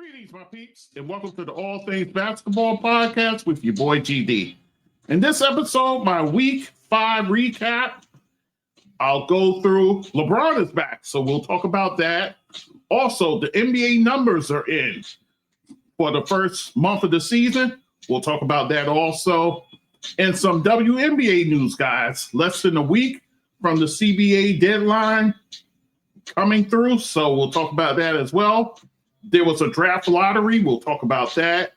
Greetings, my peeps, and welcome to the All Things Basketball Podcast with your boy GD. In this episode, my Week 5 recap, I'll go through LeBron is back, so we'll talk about that. Also, the NBA numbers are in for the first month of the season. We'll talk about that also. And some WNBA news, guys. Less than a week from the CBA deadline coming through, so we'll talk about that as well. There was a draft lottery. We'll talk about that.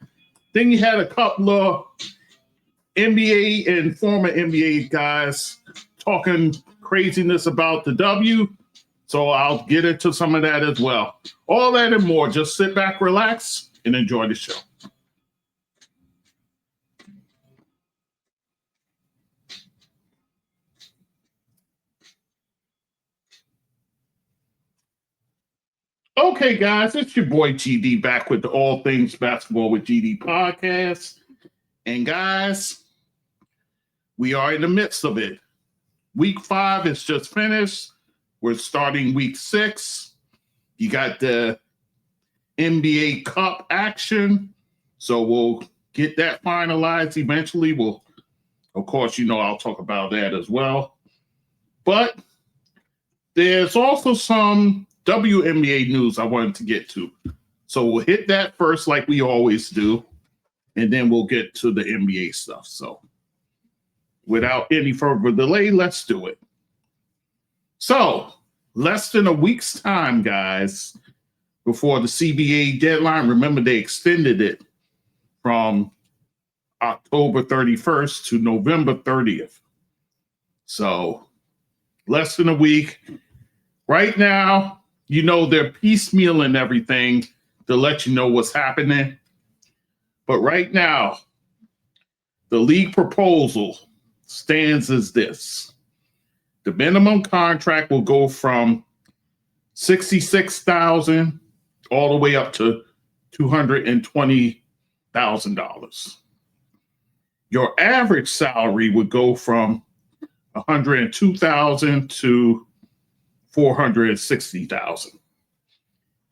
Then you had a couple of NBA and former NBA guys talking craziness about the W. So I'll get into some of that as well. All that and more. Just sit back, relax, and enjoy the show. Okay, guys, it's your boy GD back with the All Things Basketball with GD podcast. And guys, we are in the midst of it. Week 5 is just finished. We're starting week 6. You got the NBA Cup action. So we'll get that finalized eventually. We'll, of course, I'll talk about that as well. But there's also some WNBA news I wanted to get to. So we'll hit that first like we always do, and then we'll get to the NBA stuff. So without any further delay, let's do it. So less than a week's time, guys, before the CBA deadline. Remember, they extended it from October 31st to November 30th. So less than a week. Right now, they're piecemealing everything to let you know what's happening. But right now, the league proposal stands as this. The minimum contract will go from $66,000 all the way up to $220,000. Your average salary would go from $102,000 to $460,000.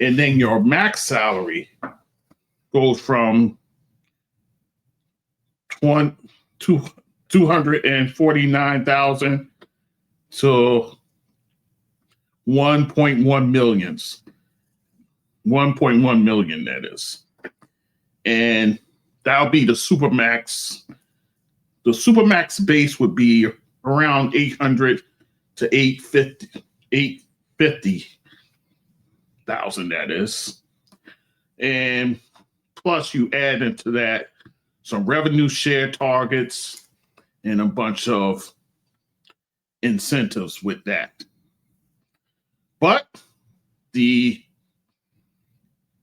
And then your max salary goes from $249,000 to $1.1 million. $1.1 million, that is. And that'll be the Supermax. The Supermax base would be around $800,000 to $850,000, that is. And plus you add into that some revenue share targets and a bunch of incentives with that. But the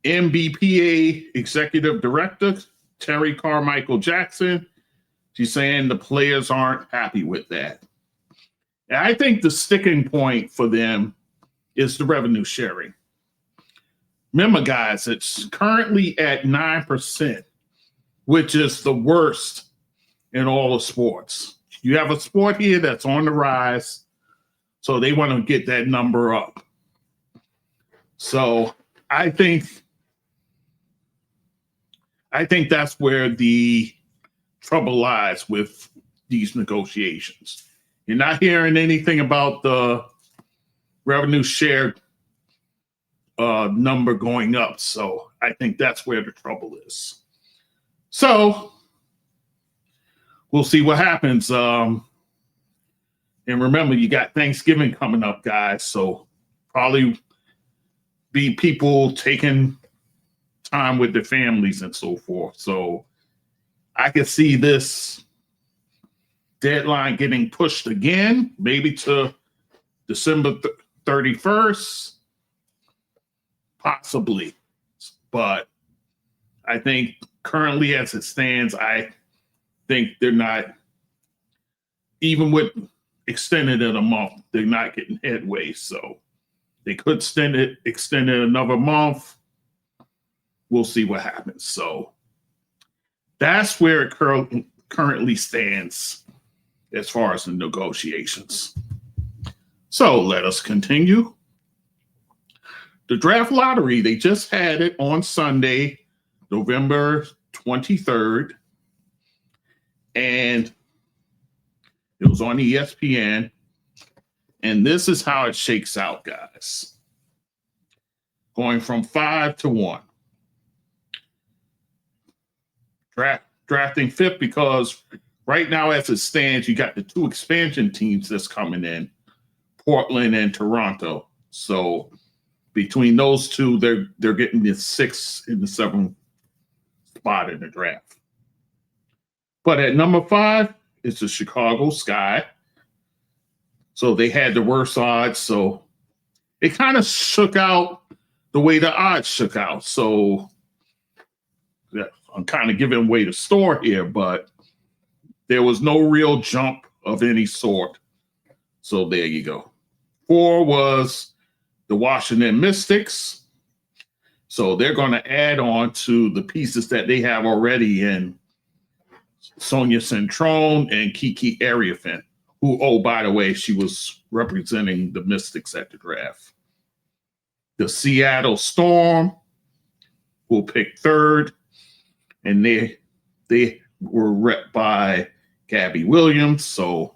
NBPA executive director, Terry Carmichael Jackson, she's saying the players aren't happy with that. And I think the sticking point for them is the revenue sharing. Remember, guys, it's currently at 9%, which is the worst in all of sports. You have a sport here that's on the rise, so they want to get that number up. So I think that's where the trouble lies with these negotiations. You're not hearing anything about the revenue share number going up. So I think that's where the trouble is. So we'll see what happens. And remember, you got Thanksgiving coming up, guys. So probably be people taking time with their families and so forth. So I could see this deadline getting pushed again, maybe to December 31st, possibly. But I think currently as it stands, I think they're not, even with extended it a month, they're not getting headway. So they could extend it another month. We'll see what happens. So that's where it currently stands as far as the negotiations. So let us continue. the draft lottery, they just had it on Sunday, November 23rd. And it was on ESPN. And this is how it shakes out, guys. Going from 5 to 1. Drafting fifth because right now, as it stands, you got the two expansion teams that's coming in, Portland and Toronto. So between those two, they're getting the 6th and the 7th spot in the draft. But at number 5, it's the Chicago Sky. So they had the worst odds. So it kind of shook out the way the odds shook out. So yeah, I'm kind of giving away the store here, but there was no real jump of any sort. So there you go. 4 was the Washington Mystics. So they're going to add on to the pieces that they have already in Sonia Centrone and Kiki Ariafin, who, oh, by the way, she was representing the Mystics at the draft. The Seattle Storm will pick 3rd, and they were rep by Gabby Williams. So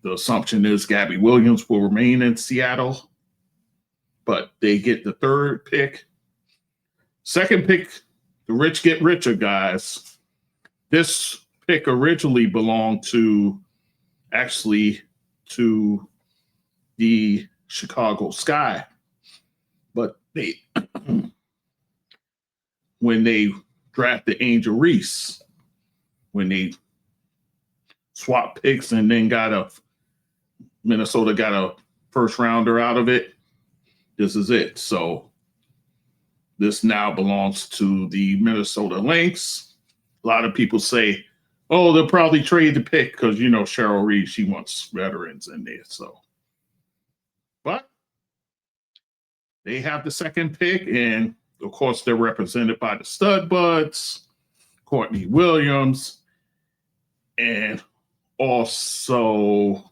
the assumption is Gabby Williams will remain in Seattle, but they get the 3rd pick. 2nd pick, the rich get richer, guys. This pick originally belonged to the Chicago Sky, but when they drafted Angel Reese, when they swapped picks and then Minnesota got a first rounder out of it, this is it. So this now belongs to the Minnesota Lynx. A lot of people say, oh, they'll probably trade the pick because, Cheryl Reed, she wants veterans in there. So, but they have the 2nd pick, and of course, they're represented by the Stud Buds, Courtney Williams, and also,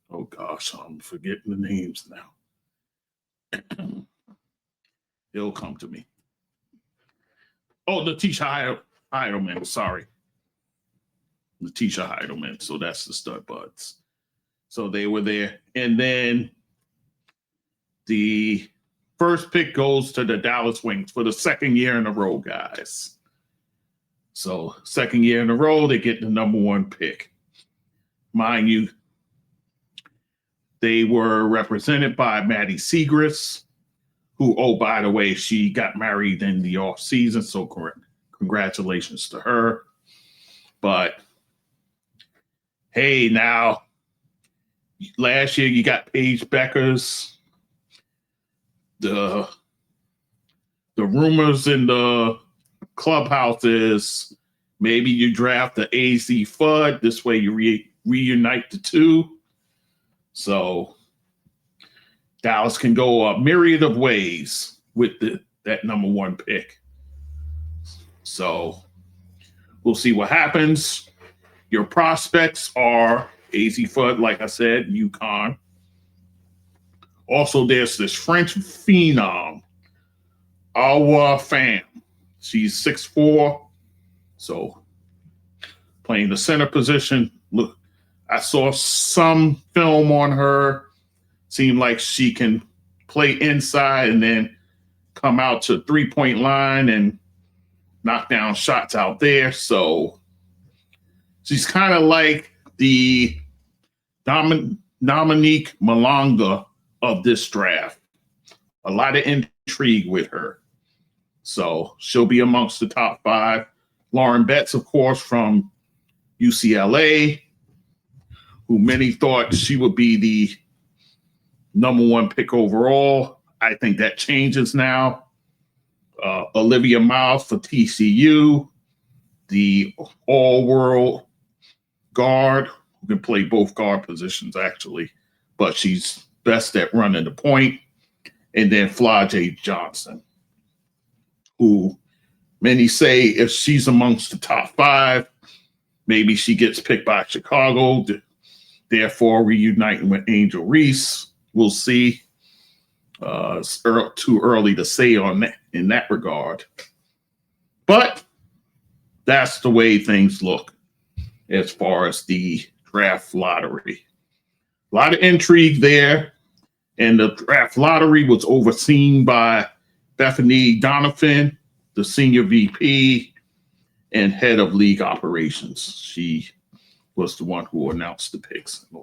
oh gosh, I'm forgetting the names now. It'll come to me. Oh, Letitia Heidelman, sorry. Letitia Heidelman. So that's the Stud Buds. So they were there. And then the first pick goes to the Dallas Wings for the 2nd year in a row, guys. So 2nd year in a row, they get the number 1 pick. Mind you, they were represented by Maddie Segrist, who, oh, by the way, she got married in the off season. So congratulations to her. But hey, now, last year you got Paige Beckers. The rumors in the clubhouse is maybe you draft the AZ Fudd. This way you reunite the two. So Dallas can go a myriad of ways with that number 1 pick. So we'll see what happens. Your prospects are AZ Fudd, like I said, UConn. Also, there's this French phenom, Awa Pham. She's 6'4", so playing the center position. Look, I saw some film on her. Seemed like she can play inside and then come out to 3-point line and knock down shots out there. So she's kind of like the Dominique Malonga of this draft. A lot of intrigue with her. So she'll be amongst the top 5. Lauren Betts, of course, from UCLA, who many thought she would be the number 1 pick overall. I think that changes now. Olivia Miles for TCU, the all-world guard, who can play both guard positions, actually, but she's best at running the point. And then Flau'jae Johnson, who many say if she's amongst the top 5, maybe she gets picked by Chicago, therefore reuniting with Angel Reese. We'll see. It's too early to say on that in that regard. But that's the way things look as far as the draft lottery. A lot of intrigue there. And the draft lottery was overseen by Bethany Donovan, the senior VP and head of league operations. She was the one who announced the picks and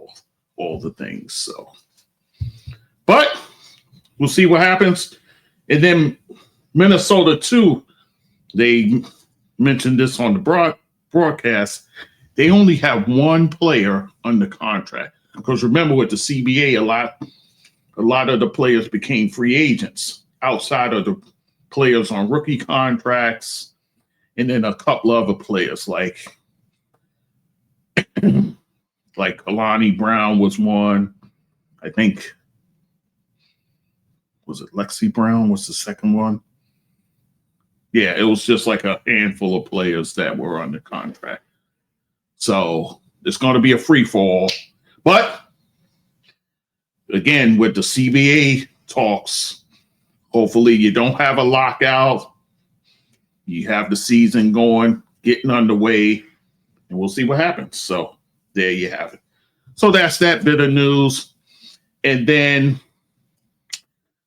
all the things. So, but we'll see what happens. And then Minnesota too, they mentioned this on the broadcast. They only have one player under contract because remember with the CBA, a lot of the players became free agents outside of the players on rookie contracts, and then a couple other players like Kalani Brown was one. I think was it Lexi Brown was the second one. Yeah, it was just like a handful of players that were under contract. So it's going to be a free fall. But again, with the CBA talks, hopefully you don't have a lockout. You have the season going, getting underway, and we'll see what happens. So there you have it. So that's that bit of news. And then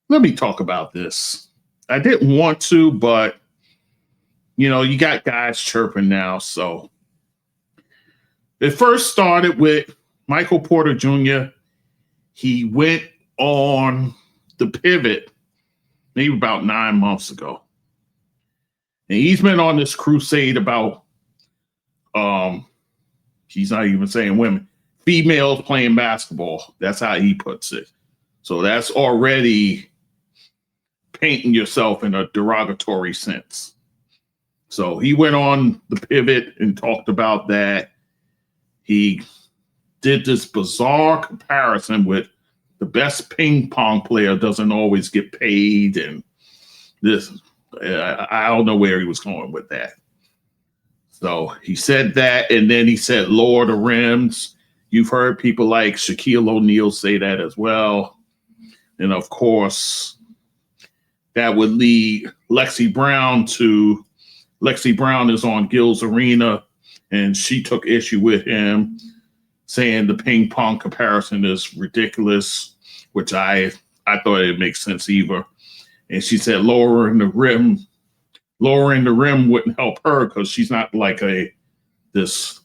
let me talk about this. I didn't want to, but you got guys chirping now. So it first started with Michael Porter Jr. He went on the pivot maybe about 9 months ago. And he's been on this crusade about, he's not even saying women, females playing basketball. That's how he puts it. So that's already painting yourself in a derogatory sense. So he went on the pivot and talked about that. He did this bizarre comparison with the best ping pong player doesn't always get paid. And this, I don't know where he was going with that. So he said that, and then he said lower the rims. You've heard people like Shaquille O'Neal say that as well. And of course, that would lead Lexi Brown is on Gil's Arena, and she took issue with him, saying the ping pong comparison is ridiculous, which I thought it makes sense either. And she said lowering the rim wouldn't help her because she's not like this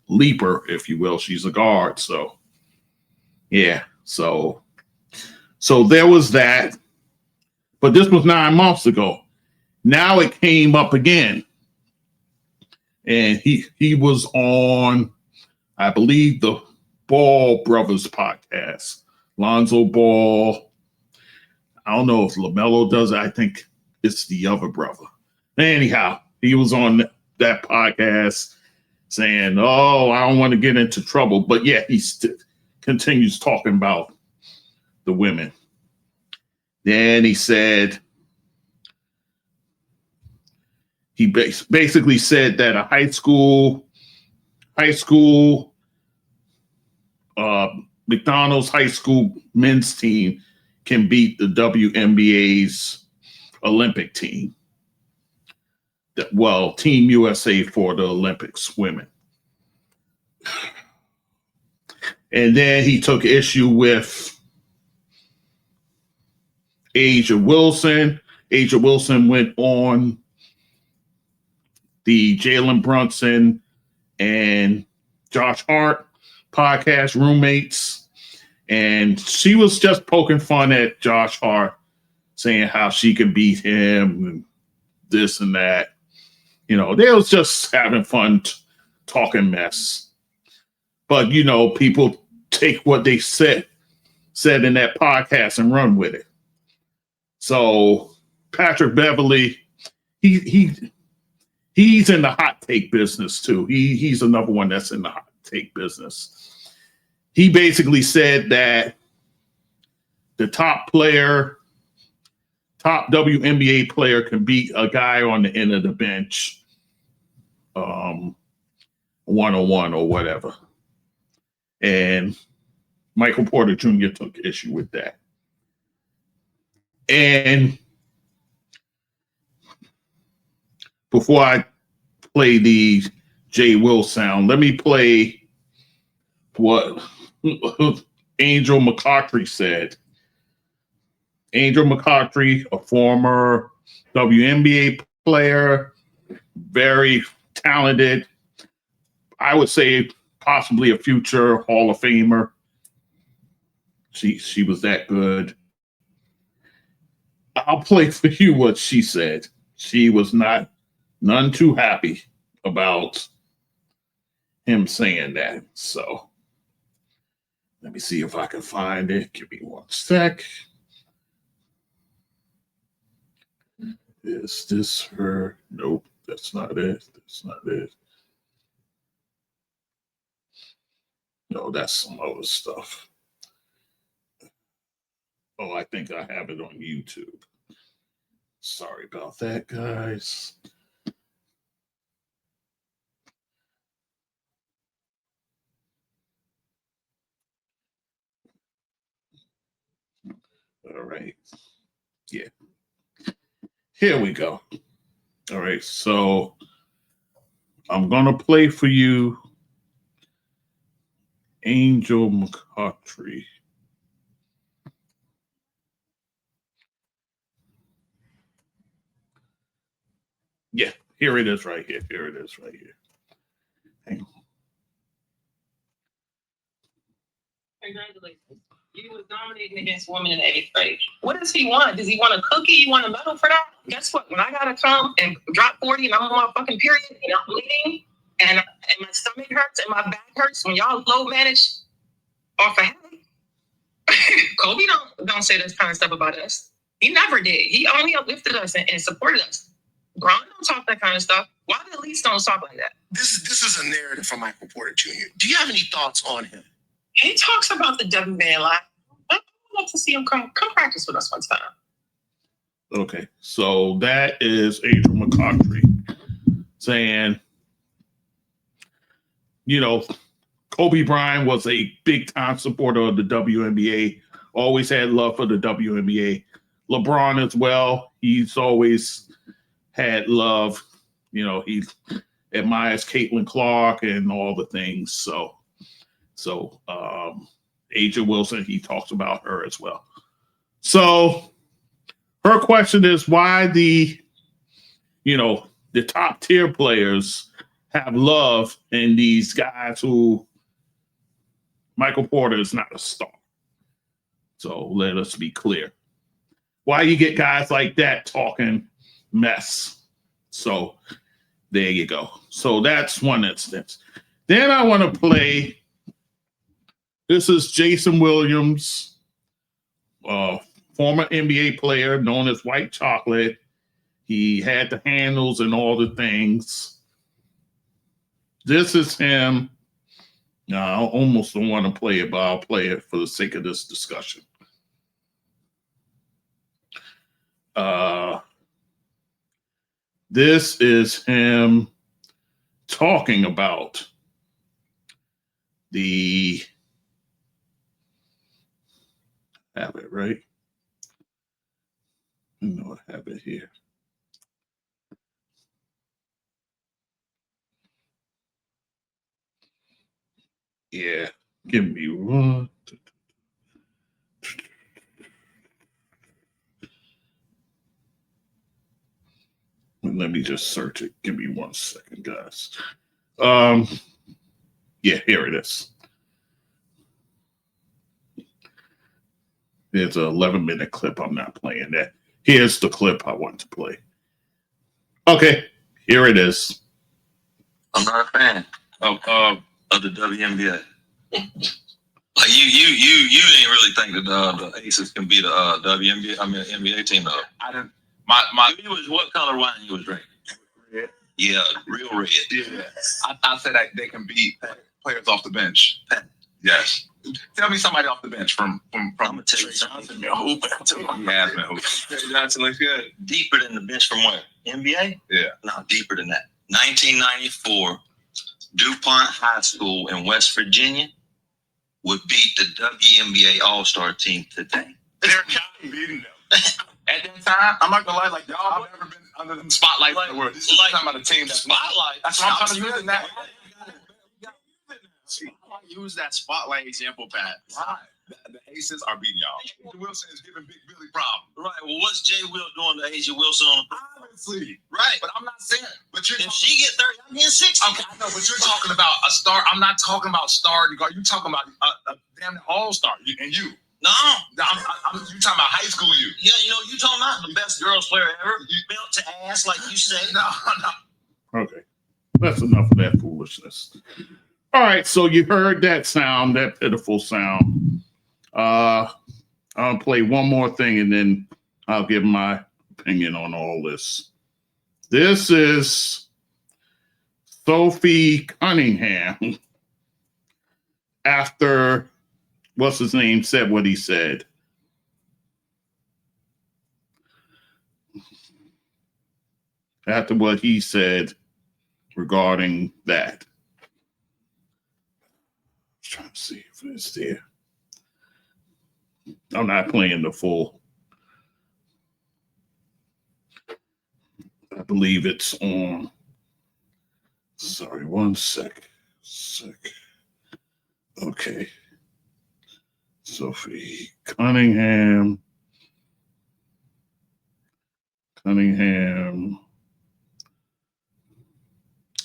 leaper, if you will. She's a guard. So yeah. So there was that. But this was 9 months ago. Now it came up again. And he was on, I believe, the Ball Brothers podcast. Lonzo Ball. I don't know if LaMelo does it. I think it's the other brother. Anyhow, he was on that podcast saying, oh, I don't want to get into trouble. But yeah, he continues talking about the women. Then he said, he basically said that a high school McDonald's high school men's team can beat the WNBA's Olympic team. Well, Team USA for the Olympics women. And then he took issue with Asia Wilson. Asia Wilson went on the Jalen Brunson and Josh Hart podcast, Roommates. And she was just poking fun at Josh Hart, saying how she could beat him and this and that. They was just having fun talking mess. But, people take what they said in that podcast and run with it. So Patrick Beverly, he's in the hot take business too. He's another one that's in the hot take business. He basically said that the top WNBA player can beat a guy on the end of the bench, one-on-one or whatever. And Michael Porter Jr. took issue with that. And before I play the J. Will sound, let me play what Angel McCoughtry said. Angel McCoughtry, a former WNBA player, very talented. I would say possibly a future Hall of Famer. She was that good. I'll play for you what she said. She was none too happy about him saying that. So let me see if I can find it. Give me one sec. Is this her? Nope, that's not it. That's not it. No, that's some other stuff. Oh, I think I have it on YouTube. Sorry about that, guys. All right. Yeah. Here we go. All right. So I'm going to play for you Angel McCoughtry. Yeah, here it is right here. Here it is right here. Hang on. Congratulations. You was dominating against women in the 8th grade. What does he want? Does he want a cookie? You want a medal for that? Guess what? When I gotta come and drop 40 and I'm on my fucking period and I'm bleeding and my stomach hurts and my back hurts when y'all low manage off a headache. Kobe don't say this kind of stuff about us. He never did. He only uplifted us and supported us. Bron don't talk that kind of stuff. Why the elites don't talk like that? This is a narrative from Michael Porter Jr. Do you have any thoughts on him? He talks about the WNBA a lot. I'd love to see him come practice with us one time. Okay, so that is Angel McCoughtry saying, Kobe Bryant was a big time supporter of the WNBA, always had love for the WNBA. LeBron as well, he's always had love. He admires Caitlin Clark and all the things. So Aja Wilson, he talks about her as well. So her question is why the top tier players have love in these guys who Michael Porter is not a star. So let us be clear. Why you get guys like that talking mess? So there you go. So that's one instance. Then I want to play. This is Jason Williams, former NBA player known as White Chocolate. He had the handles and all the things. This is him. I almost don't want to play it, but I'll play it for the sake of this discussion. This is him talking about the have it right. I know I have it here. Yeah, give me one. Let me just search it. Give me 1 second, guys. Yeah, here it is. There's an 11-minute clip. I'm not playing that. Here's the clip I want to play. Okay, here it is. I'm not a fan of the WNBA. Like you didn't really think that the Aces can be the WNBA. I mean, NBA team though. I didn't. My view was what color wine you was drinking. Red. Yeah, real red. Yeah. I said that they can beat players off the bench. Yes. Tell me somebody off the bench from I'm gonna tell you Trey something. Johnson. He has been hooping. Trey Johnson looks good. Deeper than the bench from what? NBA? Yeah. No, deeper than that. 1994, DuPont High School in West Virginia would beat the WNBA All-Star team today. They're not beating them. At that time, I'm not gonna lie, like y'all have never been under them spotlights in the world. This is talking about a team that's spotlight. That's what I'm trying to use that. Use that spotlight example, Pat. Right. The Aces are beating y'all. Wilson is giving Big Billy problems. Right. Well, what's Jay Will doing to Asia Wilson? Obviously. Right. But I'm not saying. But you're If she get 30, I'm getting 60. okay, I know, but you're talking about a star. I'm not talking about star. You're talking about a damn all-star. And you. No. You talking about high school you. Yeah, you talking about the best girls player ever. Belt to ass, like you say. No. Okay. That's enough of that foolishness. All right, so you heard that sound, that pitiful sound. I'll play one more thing and then I'll give my opinion on all this. This is Sophie Cunningham after, what's his name, said what he said. After what he said regarding that. Trying to see if it's there. I'm not playing the full. I believe it's on. Sorry, one sec. Okay. Sophie Cunningham.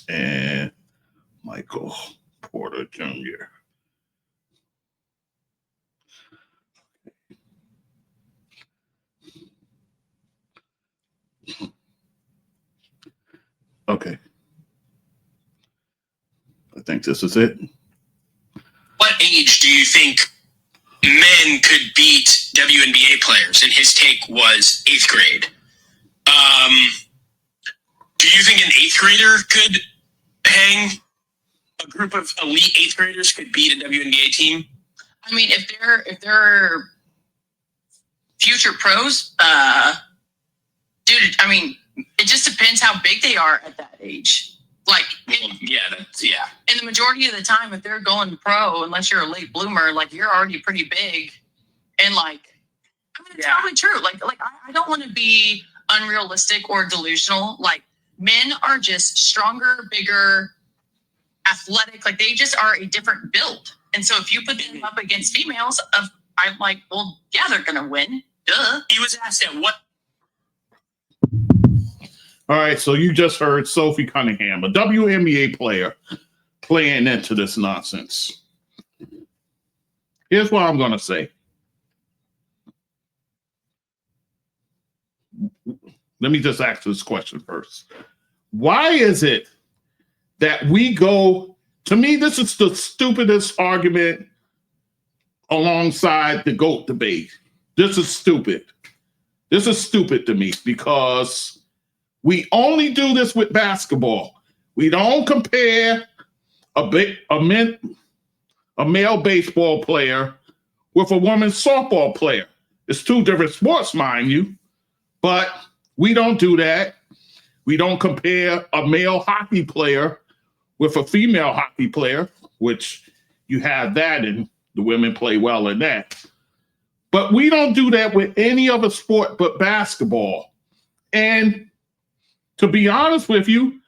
And Michael Porter Jr. Okay. I think this is it. What age do you think men could beat WNBA players? And his take was 8th grade. Do you think an 8th grader could hang? A group of elite 8th graders could beat a WNBA team? I mean, if they're future pros, dude, I mean, it just depends how big they are at that age. Like, Yeah. and the majority of the time, if they're going pro, unless you're a late bloomer, like you're already pretty big. And like, I mean, it's probably true. Like I don't want to be unrealistic or delusional. Like, men are just stronger, bigger, athletic. Like, they just are a different build. And so if you put them up against females, I'm like, well, yeah, they're gonna win. Duh. He was asked at what. All right, so you just heard Sophie Cunningham, a WNBA player, playing into this nonsense. Here's what I'm going to say. Let me just ask this question first. Why is it that we go, to me, this is the stupidest argument alongside the GOAT debate. This is stupid. This is stupid to me because we only do this with basketball. We don't compare a male baseball player with a women's softball player. It's two different sports, mind you, but we don't do that. We don't compare a male hockey player with a female hockey player, which you have that and the women play well in that. But we don't do that with any other sport but basketball. And to be honest with you,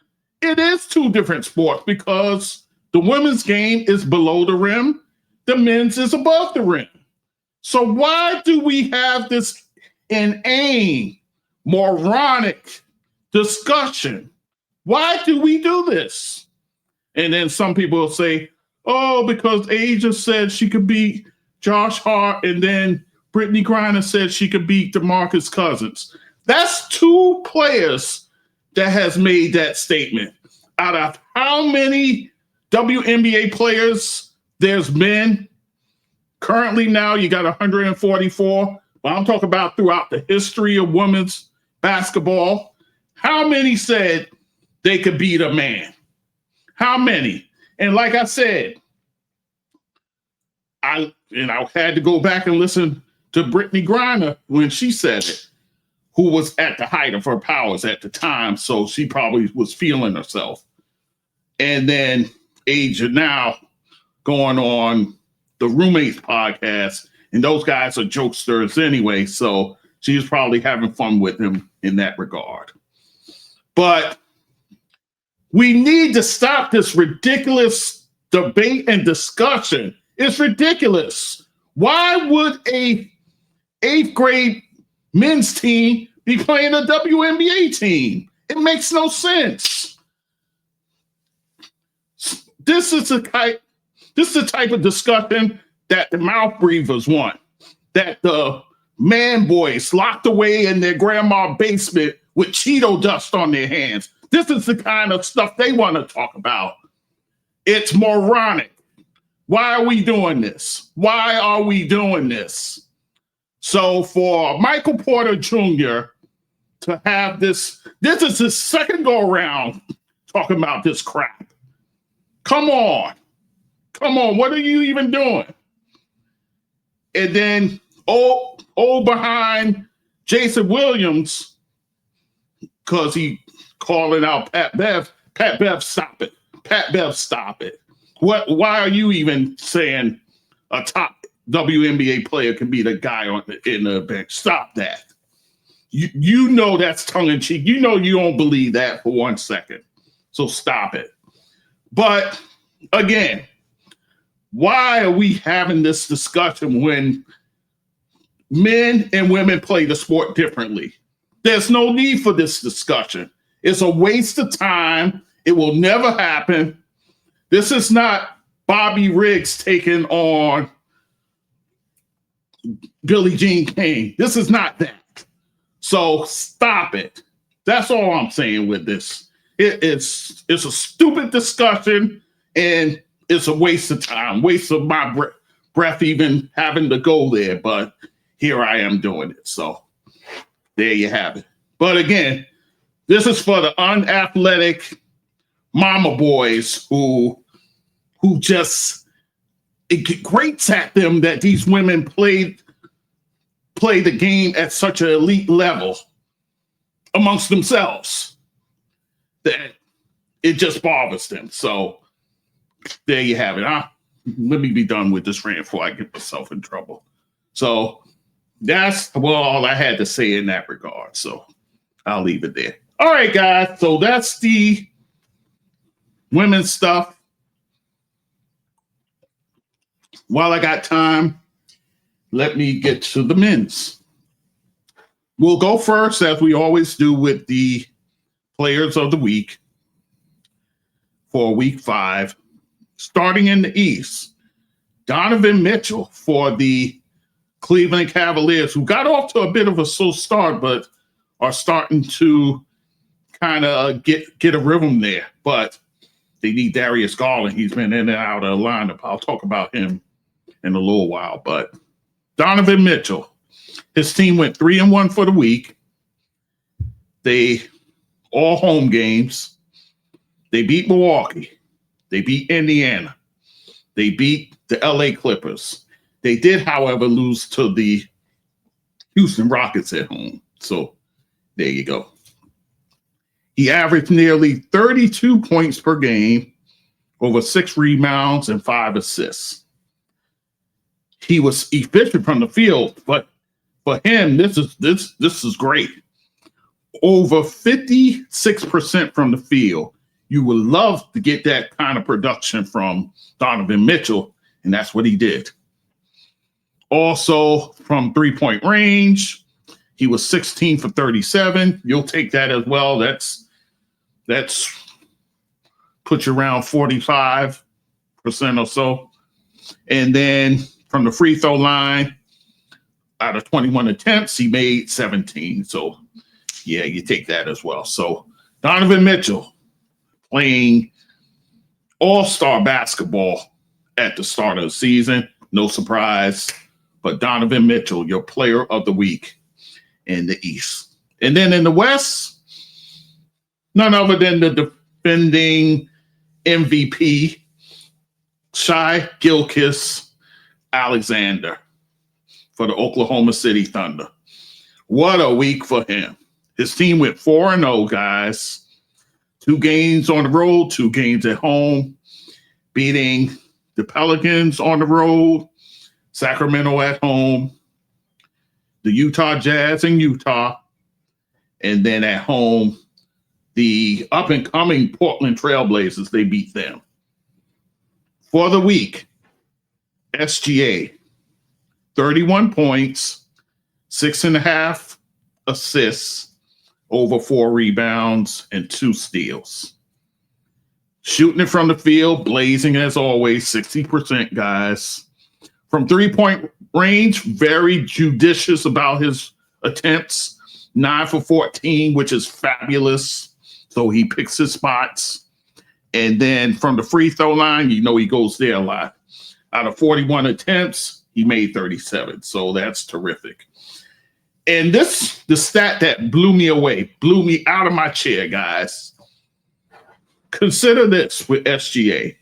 it is two different sports because the women's game is below the rim, the men's is above the rim. So why do we have this inane, moronic discussion? Why do we do this? And then some people will say, oh, because Asia said she could beat Josh Hart, and then Brittany Griner said she could beat DeMarcus Cousins. That's two players that has made that statement. Out of how many WNBA players there's been? Currently now you got 144. But I'm talking about throughout the history of women's basketball. How many said they could beat a man? How many? And like I said, I had to go back and listen to Brittany Griner when she said it, who was at the height of her powers at the time, so she probably was feeling herself. And then Asia now going on the Roommates podcast, and those guys are jokesters anyway, so she was probably having fun with him in that regard. But we need to stop this ridiculous debate and discussion. It's ridiculous. Why would a 8th grade men's team be playing a WNBA team? It makes no sense. This is the type of discussion that the mouth breathers want, that the man boys locked away in their grandma's basement with Cheeto dust on their hands. This is the kind of stuff they want to talk about. It's moronic. Why are we doing this? Why are we doing this? So for Michael Porter Jr. to have this is his second go around talking about this crap. Come on. What are you even doing? And then behind Jason Williams, because he calling out Pat Bev. Pat Bev, stop it. Pat Bev, stop it. Why are you even saying a top WNBA player can be the guy in the bench? Stop that. You know that's tongue in cheek. You know you don't believe that for 1 second. So stop it. But again, why are we having this discussion when men and women play the sport differently? There's no need for this discussion. It's a waste of time. It will never happen. This is not Bobby Riggs taking on Billie Jean King. This is not that. So stop it. That's all I'm saying with this. It's a stupid discussion, and it's a waste of time, waste of my breath even having to go there. But here I am doing it. So there you have it. But again, this is for the unathletic mama boys who just, it grates at them that these women play the game at such an elite level amongst themselves that it just bothers them. So there you have it. Let me be done with this rant before I get myself in trouble. So that's all I had to say in that regard. So I'll leave it there. All right, guys. So that's the women's stuff. While I got time, let me get to the men's. We'll go first, as we always do, with the players of the week for week 5. Starting in the East, Donovan Mitchell for the Cleveland Cavaliers, who got off to a bit of a slow start, but are starting to kind of get a rhythm there. But they need Darius Garland. He's been in and out of the lineup. I'll talk about him in a little while. But Donovan Mitchell, his team went 3-1 for the week. They all home games. They beat Milwaukee. They beat Indiana. They beat the LA Clippers. They did, however, lose to the Houston Rockets at home. So there you go. He averaged nearly 32 points per game, over 6 rebounds and 5 assists. He was efficient from the field, but for him, this is great. Over 56% from the field. You would love to get that kind of production from Donovan Mitchell, and that's what he did. Also, from 3-point range, he was 16 for 37. You'll take that as well. That's puts you around 45% or so. And then from the free throw line, out of 21 attempts, he made 17. So, yeah, you take that as well. So, Donovan Mitchell playing all-star basketball at the start of the season. No surprise. But Donovan Mitchell, your player of the week in the East. And then in the West, none other than the defending MVP, Shai Gilgeous-Alexander for the Oklahoma City Thunder. What a week for him. His team went 4-0, guys. 2 games on the road, 2 games at home, beating the Pelicans on the road, Sacramento at home, the Utah Jazz in Utah. And then at home, the up-and-coming Portland Trailblazers, they beat them. For the week, SGA, 31 points, 6.5 assists, over 4 rebounds, and 2 steals. Shooting it from the field, blazing as always, 60%, guys. From three-point range, very judicious about his attempts. 9 for 14, which is fabulous. So he picks his spots. And then from the free throw line, he goes there a lot. Out of 41 attempts, he made 37. So that's terrific. And the stat that blew me away, blew me out of my chair, guys. Consider this with SGA.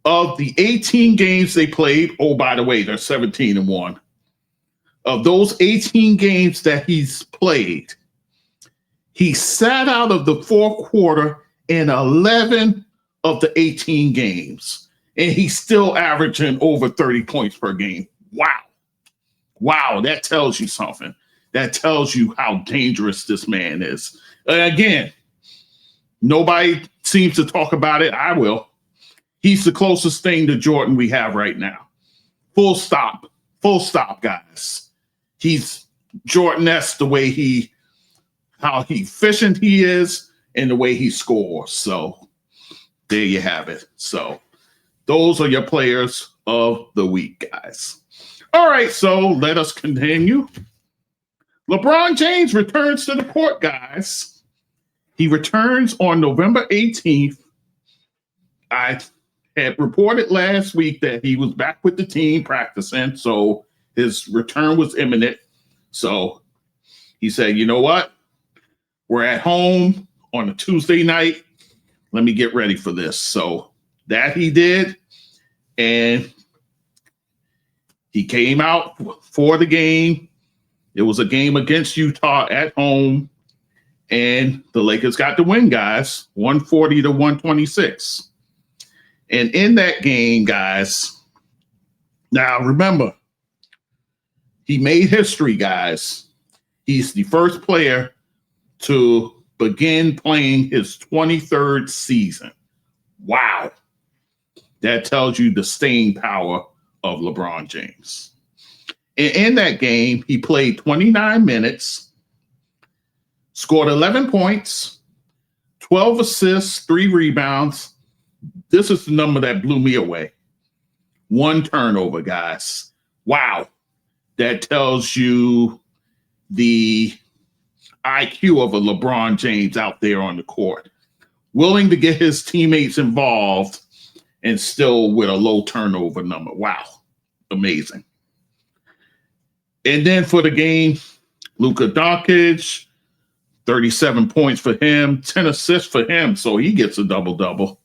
Of the 18 games they played, oh, by the way, they're 17-1. Of those 18 games that he's played, he sat out of the fourth quarter in 11 of the 18 games. And he's still averaging over 30 points per game. Wow. Wow, that tells you something. That tells you how dangerous this man is. Again, nobody seems to talk about it. I will. He's the closest thing to Jordan we have right now. Full stop. Full stop, guys. He's Jordan-esque the way how efficient he is and the way he scores. So there you have it. So those are your players of the week, guys. All right, so let us continue. LeBron James returns to the court, guys. He returns on November 18th. I had reported last week that he was back with the team practicing, so his return was imminent. So he said, you know what? We're at home on a Tuesday night. Let me get ready for this. So that he did, and he came out for the game. It was a game against Utah at home, and the Lakers got the win, guys, 140-126. And in that game, guys, now remember, he made history, guys. He's the first player to begin playing his 23rd season. Wow. That tells you the staying power of LeBron James. And in that game, he played 29 minutes, scored 11 points, 12 assists, 3 rebounds. This is the number that blew me away. 1 turnover, guys. Wow. That tells you the IQ of a LeBron James out there on the court. Willing to get his teammates involved and still with a low turnover number. Wow. Amazing. And then for the game, Luka Doncic, 37 points for him, 10 assists for him, so he gets a double-double.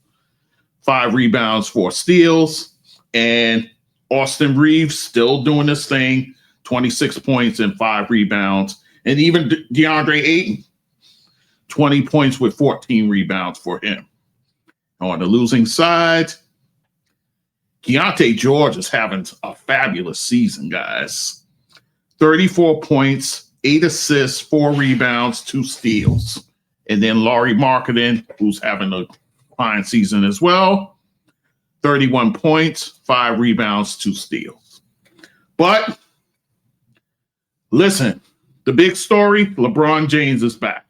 5 rebounds, 4 steals. And Austin Reeves still doing this thing, 26 points and 5 rebounds. And even DeAndre Ayton, 20 points with 14 rebounds for him. On the losing side, Keontae George is having a fabulous season, guys. 34 points, 8 assists, 4 rebounds, 2 steals. And then Lauri Markkanen, who's having a fine season as well. 31 points, 5 rebounds, 2 steals. But listen, the big story, LeBron James is back.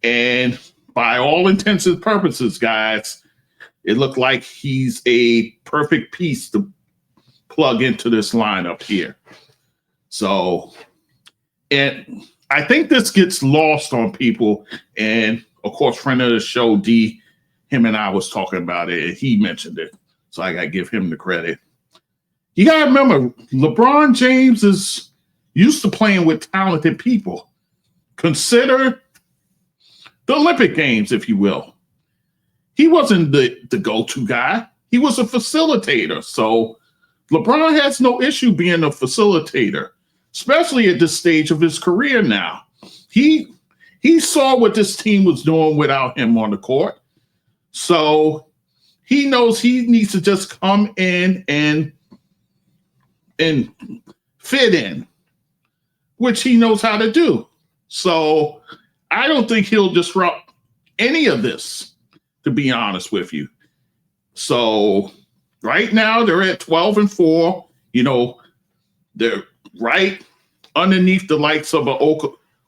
And by all intents and purposes, guys, it looked like he's a perfect piece to plug into this lineup here. So, and I think this gets lost on people. And of course, friend of the show, D, him and I was talking about it, and he mentioned it. So I got to give him the credit. You got to remember, LeBron James is used to playing with talented people. Consider the Olympic Games, if you will. He wasn't the go-to guy. He was a facilitator. So LeBron has no issue being a facilitator, especially at this stage of his career now. He saw what this team was doing without him on the court. So he knows he needs to just come in and fit in. which he knows how to do. So I don't think he'll disrupt any of this, to be honest with you. So right now they're at 12-4. They're right underneath the likes of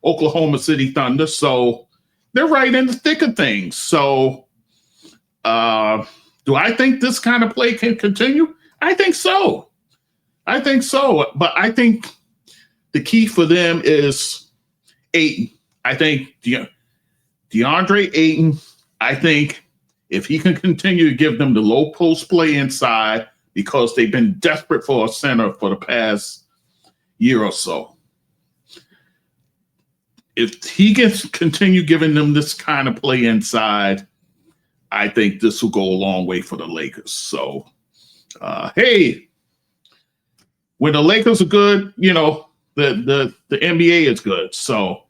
Oklahoma City Thunder. So they're right in the thick of things. So do I think this kind of play can continue? I think so. But I think the key for them is Ayton. I think DeAndre Ayton, I think if he can continue to give them the low post play inside, because they've been desperate for a center for the past year or so. If he can continue giving them this kind of play inside, I think this will go a long way for the Lakers. So, hey, when the Lakers are good, the NBA is good. So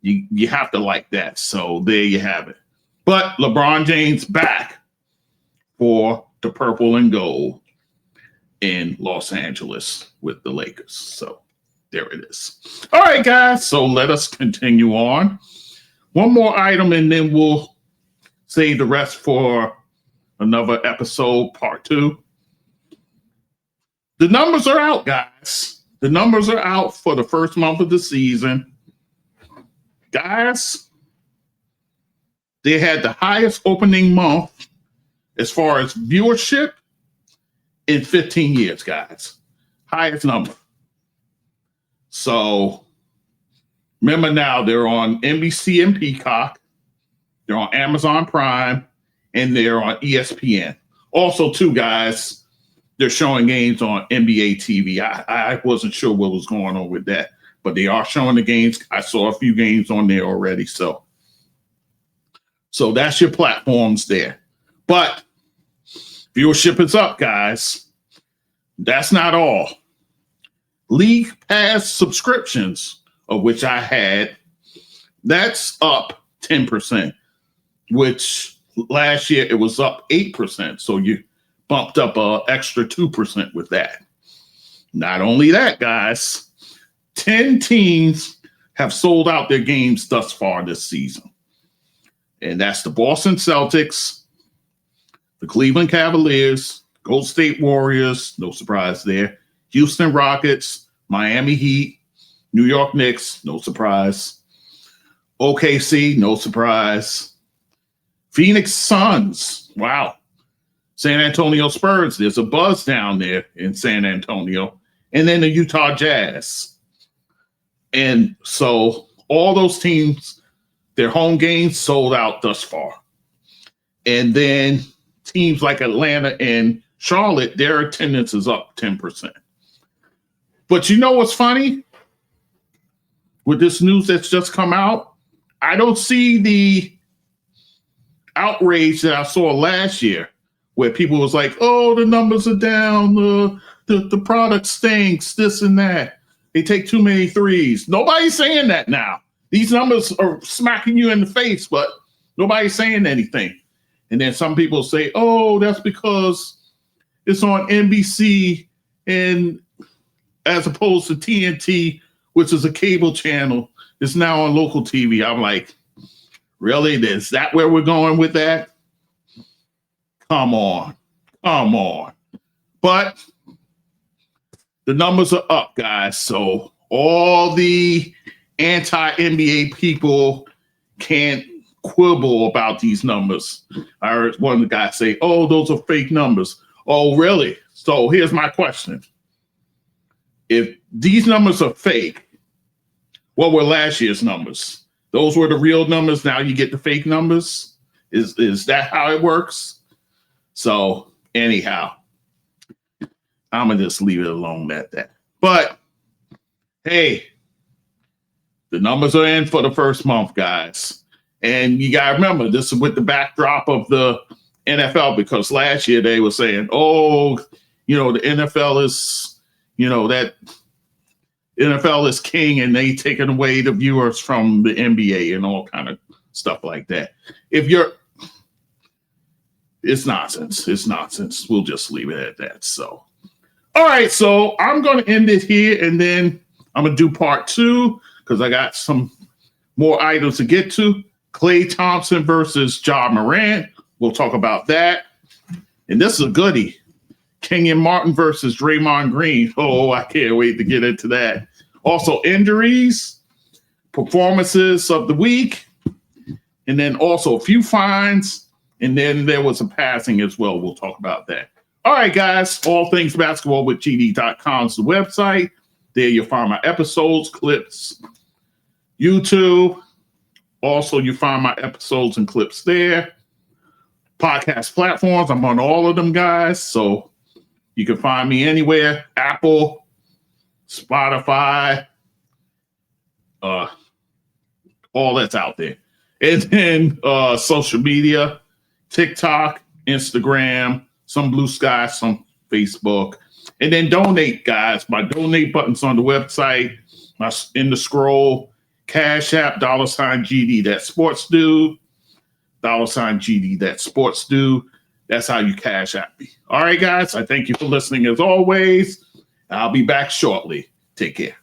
you have to like that. So there you have it. But LeBron James back for the purple and gold in Los Angeles with the Lakers. So there it is. All right, guys. So let us continue on. One more item, and then we'll save the rest for another episode, part 2. The numbers are out, guys. The numbers are out for the first month of the season. Guys, they had the highest opening month as far as viewership in 15 years, guys. Highest number. So remember now, they're on NBC and Peacock. They're on Amazon Prime, and they're on ESPN. Also, too, guys, they're showing games on NBA TV. I wasn't sure what was going on with that, but they are showing the games. I saw a few games on there already. So that's your platforms there. But viewership is up, guys. That's not all. League Pass subscriptions, of which I had, that's up 10%, which last year it was up 8%. So you bumped up an extra 2% with that. Not only that, guys, 10 teams have sold out their games thus far this season. And that's the Boston Celtics, the Cleveland Cavaliers, Golden State Warriors, no surprise there, Houston Rockets, Miami Heat, New York Knicks, no surprise, OKC, no surprise, Phoenix Suns, wow, San Antonio Spurs, there's a buzz down there in San Antonio, and then the Utah Jazz. And so all those teams, their home games sold out thus far. And then teams like Atlanta and Charlotte, their attendance is up 10%. But you know what's funny? With this news that's just come out, I don't see the outrage that I saw last year, where people was like, oh, the numbers are down, the product stinks, this and that. They take too many threes. Nobody's saying that now. These numbers are smacking you in the face, but nobody's saying anything. And then some people say, oh, that's because it's on NBC and as opposed to TNT, which is a cable channel, it's now on local TV. I'm like, really? Is that where we're going with that? Come on. But the numbers are up, guys. So all the anti-NBA people can't quibble about these numbers. I heard one of the guys say, oh, those are fake numbers. Oh, really? So here's my question. If these numbers are fake, what were last year's numbers? Those were the real numbers. Now you get the fake numbers. Is that how it works? So anyhow, I'm going to just leave it alone at that. But hey, the numbers are in for the first month, guys. And you got to remember, this is with the backdrop of the NFL, because last year they were saying, oh, the NFL is, that NFL is king and they taking away the viewers from the NBA and all kind of stuff like that. It's nonsense. It's nonsense. We'll just leave it at that. So, all right. So I'm going to end it here, and then I'm going to do part 2 because I got some more items to get to. Klay Thompson versus Ja Morant. We'll talk about that. And this is a goodie. Kenyon Martin versus Draymond Green. Oh, I can't wait to get into that. Also, injuries, performances of the week, and then also a few fines. And then there was a passing as well. We'll talk about that. All right, guys. All things basketball with GD.com is the website. There you'll find my episodes, clips, YouTube. Also, you find my episodes and clips there. Podcast platforms. I'm on all of them, guys. So you can find me anywhere. Apple, Spotify, all that's out there. And then social media, TikTok, Instagram, some Blue Sky, some Facebook. And then donate, guys. My donate button's on the website. In the scroll, Cash App, $GD, that's sports dude. $GD, that's sports dude. That's how you Cash App me. All right, guys. I thank you for listening as always. I'll be back shortly. Take care.